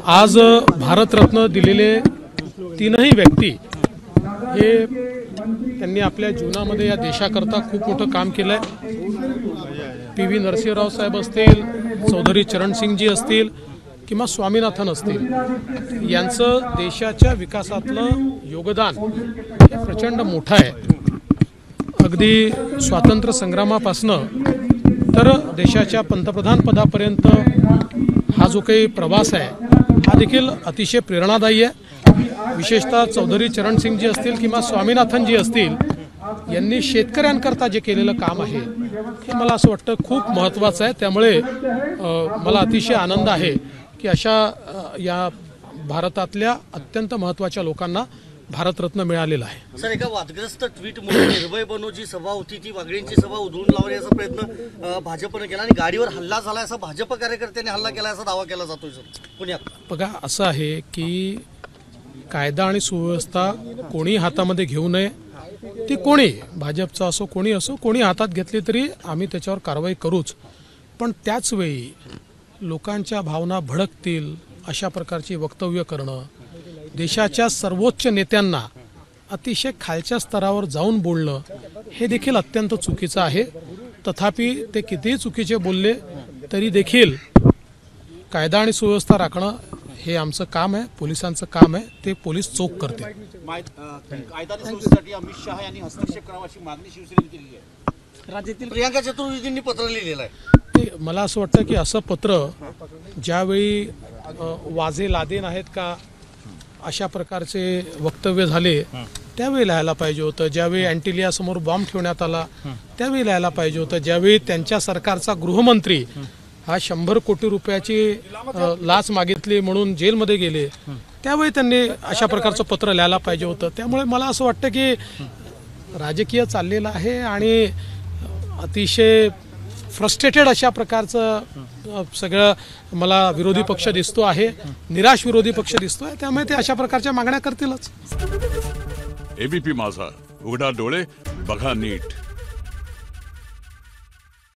आज भारतरत्न दिलेले तीनही व्यक्ती हे त्यांनी आपल्या जीवनामध्ये या देशाकरता खूप मोठं काम केलंय। पी.व्ही. नरसिंहराव साहेब असतील, चौधरी चरणसिंगजी असतील किंवा स्वामीनाथन असतील, यांचं देशाच्या विकासातलं योगदान हे प्रचंड मोठं आहे। अगदी स्वातंत्र्य संग्रामापासनं तर देशाच्या पंतप्रधान पदापर्यंत हा जो काही प्रवास आहे हा देखील अतिशय प्रेरणादायी आहे। विशेषतः चौधरी चरणसिंगजी असतील किंवा स्वामीनाथनजी असतील, यांनी शेतकऱ्यांकरता जे केलेलं काम आहे हे मला असं वाटतं खूप महत्त्वाचं आहे। त्यामुळे मला अतिशय आनंद आहे की अशा या भारतातल्या अत्यंत महत्त्वाच्या लोकांना भारतरत्न मिळालेला आहे। सर, एका वादग्रस्त ट्विटमुळे निर्भय बनो जी सभा होती ती वाघळींची सभा उधळून लावण्याचा प्रयत्न भाजपने केला आणि गाडीवर हल्ला झाला असा भाजप कार्यकर्त्यांनी हल्ला केला असा दावा केला जातोय सर पुण्यात। बघा, असं आहे की कायदा आणि सुव्यवस्था कोणी हातामध्ये घेऊ नये। ती कोणी, भाजपचा असो कोणी असो, कोणी हातात घेतली तरी आम्ही त्याच्यावर कारवाई करूच, पण त्याच वेळी लोकांच्या भावना भडकतील अशा प्रकारची वक्तव्य करणं, देशाच्या सर्वोच्च नेत्यांना अतिशय खालच्या स्तरावर जाऊन बोलणं हे देखील अत्यंत चुकीचं आहे। तथापि ते कितीही चुकीचे बोलले तरी देखील कायदा आणि सुव्यवस्था राखणं हे आमचं काम आहे, पोलिसांचं काम आहे, ते पोलीस चोख करते। कायदा आणि सुव्यवस्थेसाठी अमित शहा यांनी हस्तक्षेप करावा अशी मागणी शिवसेनेने केली आहे। राज्यातील प्रियंका चतुर्वेदींनी पत्र लिहिलेलं आहे। मला असं वाटतं की असं पत्र ज्यावेळी वाजे लादेन आहेत का अशा प्रकारचे वक्तव्य झाले त्यावेळी लिहायला पाहिजे होतं। ज्यावेळी अँटिलिया समोर बॉम्ब ठेवण्यात आला त्यावेळी लिहायला पाहिजे होतं। ज्यावेळी त्यांच्या सरकारचा गृहमंत्री हा 100 कोटी रुपयाची लाच मागितली म्हणून जेलमध्ये गेले त्यावेळी त्यांनी अशा प्रकारचं पत्र लिहायला पाहिजे होतं। त्यामुळे मला असं वाटतं की राजकीय चाललेलं आहे आणि अतिशय फ्रस्ट्रेटेड अशा प्रकारचं सगळं मला विरोधी पक्ष दिसतो आहे, निराश विरोधी पक्ष दिसतोय, त्यामुळे ते अशा प्रकारच्या मागण्या करतीलच। एबीपी माझा, उघडा डोळे बघा नीट।